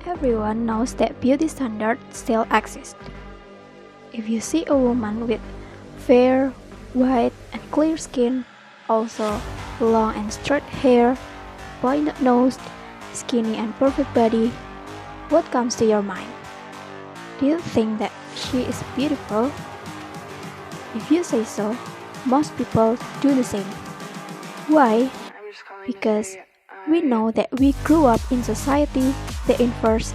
Everyone knows that beauty standards still exist. If you see a woman with fair, white, and clear skin, also long and straight hair, pointed nose, skinny and perfect body, what comes to your mind? Do you think that she is beautiful? If you say so, most people do the same. Why? Because we know that we grew up in society that infers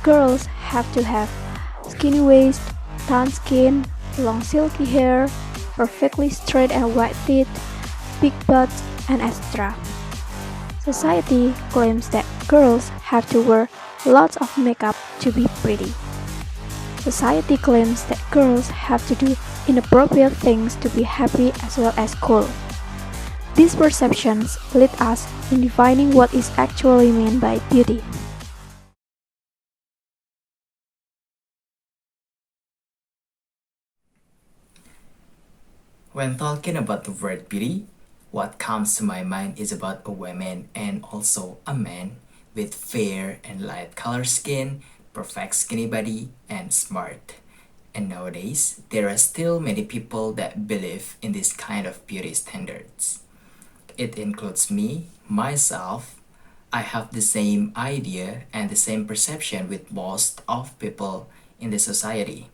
girls have to have skinny waist, tan skin, long silky hair, perfectly straight and white teeth, big butts, and etc. Society claims that girls have to wear lots of makeup to be pretty. Society claims that girls have to do inappropriate things to be happy as well as cool. These perceptions lead us in defining what is actually meant by beauty. When talking about the word beauty, what comes to my mind is about a woman and also a man with fair and light color skin, perfect skinny body, and smart. And nowadays, there are still many people that believe in this kind of beauty standards. It includes me, myself. I have the same idea and the same perception with most of people in the society.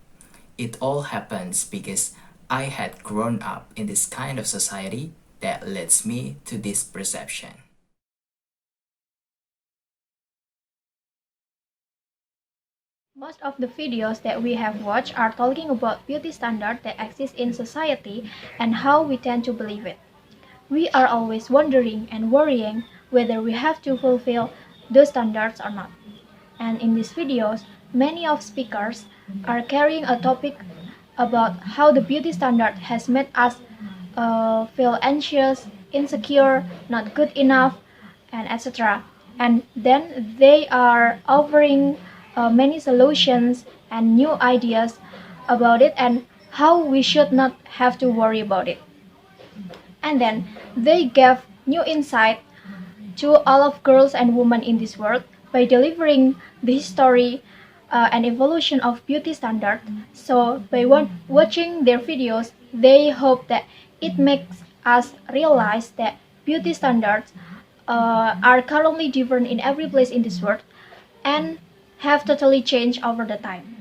It all happens because I had grown up in this kind of society that leads me to this perception. Most of the videos that we have watched are talking about beauty standards that exist in society and how we tend to believe it. We are always wondering and worrying whether we have to fulfill those standards or not. And in these videos, many of speakers are carrying a topic about how the beauty standard has made us feel anxious, insecure, not good enough, and etc. And then they are offering many solutions and new ideas about it and how we should not have to worry about it. And then they gave new insight to all of girls and women in this world by delivering the history and evolution of beauty standard. So by watching their videos, they hope that it makes us realize that beauty standards are currently different in every place in this world and have totally changed over the time.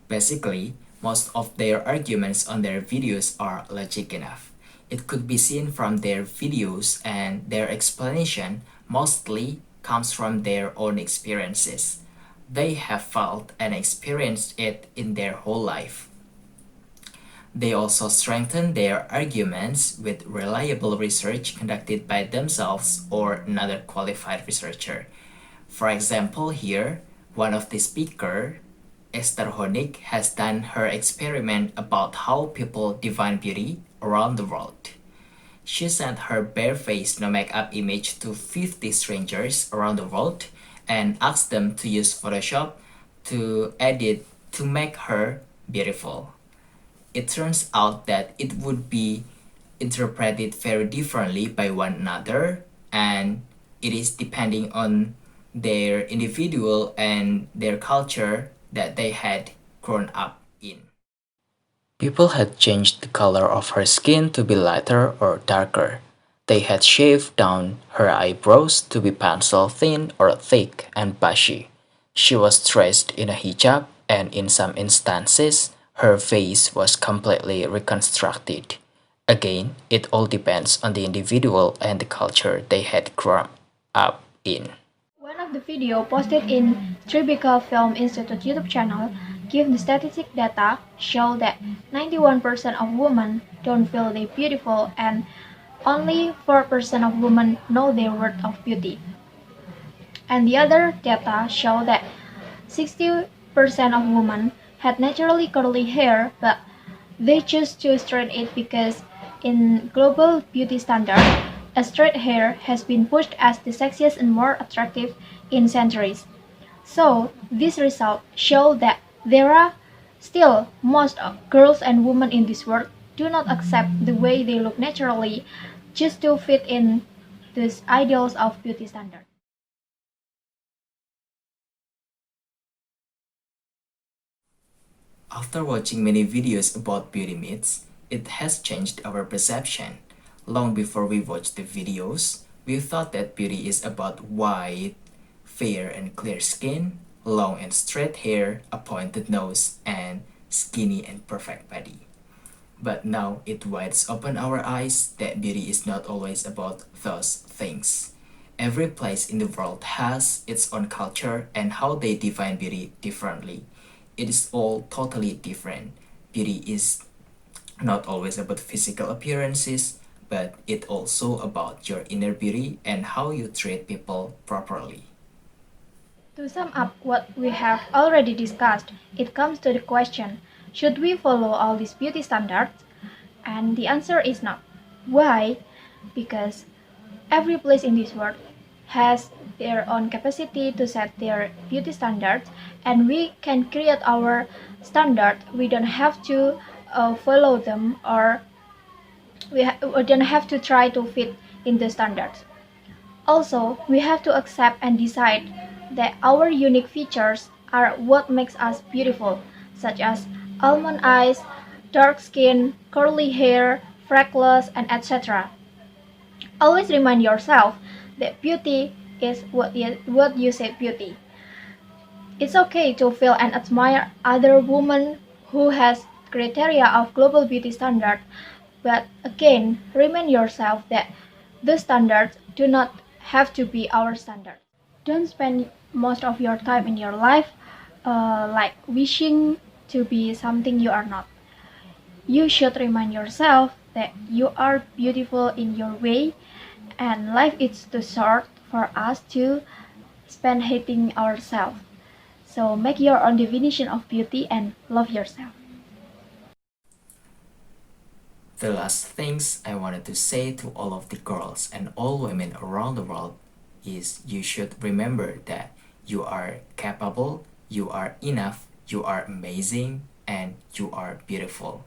Basically, most of their arguments on their videos are logic enough. It could be seen from their videos, and their explanation mostly comes from their own experiences. They have felt and experienced it in their whole life. They also strengthen their arguments with reliable research conducted by themselves or another qualified researcher. For example, here, one of the speakers, Esther Honig, has done her experiment about how people define beauty around the world. She sent her bare-faced no makeup image to 50 strangers around the world and asked them to use Photoshop to edit to make her beautiful. It turns out that it would be interpreted very differently by one another, and it is depending on their individual and their culture that they had grown up in. People had changed the color of her skin to be lighter or darker. They had shaved down her eyebrows to be pencil thin or thick and bushy. She was dressed in a hijab, and in some instances, her face was completely reconstructed. Again, it all depends on the individual and the culture they had grown up in. One of the video posted in Tribeca Film Institute YouTube channel give the statistic data show that 91% of women don't feel they beautiful and only 4% of women know their worth of beauty. And the other data show that 60% of women had naturally curly hair, but they choose to straighten it because in global beauty standard, a straight hair has been pushed as the sexiest and more attractive in centuries. So these results show that there are still most girls and women in this world do not accept the way they look naturally just to fit in these ideals of beauty standards. After watching many videos about beauty myths, it has changed our perception. Long before we watched the videos, we thought that beauty is about white, fair and clear skin, long and straight hair, a pointed nose, and skinny and perfect body. But now it widens open our eyes that beauty is not always about those things. Every place in the world has its own culture and how they define beauty differently. It is all totally different. Beauty is not always about physical appearances, but it also about your inner beauty and how you treat people properly. To sum up what we have already discussed, it comes to the question, should we follow all these beauty standards? And the answer is no. Why? Because every place in this world has their own capacity to set their beauty standards, and we can create our standard. We don't have to follow them, or we don't have to try to fit in the standards. Also, we have to accept and decide that our unique features are what makes us beautiful, such as almond eyes, dark skin, curly hair, freckles, and etc. Always remind yourself that beauty is what you say beauty. It's okay to feel and admire other women who has criteria of global beauty standard, but again, remind yourself that the standards do not have to be our standard. Don't spend most of your time in your life like wishing to be something you are not. You should remind yourself that you are beautiful in your way, and life is too short for us to spend hating ourselves. So make your own definition of beauty and love yourself. The last things I wanted to say to all of the girls and all women around the world is you should remember that you are capable, you are enough, you are amazing, and you are beautiful.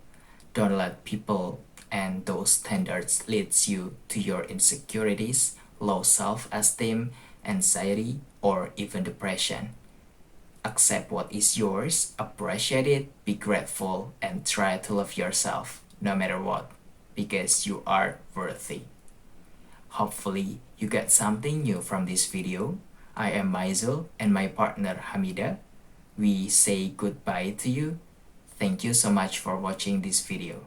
Don't let people and those standards leads you to your insecurities, low self-esteem, anxiety, or even depression. Accept what is yours, appreciate it, be grateful, and try to love yourself no matter what, because you are worthy. Hopefully, you get something new from this video. I am Maizul and my partner Hamida. We say goodbye to you. Thank you so much for watching this video.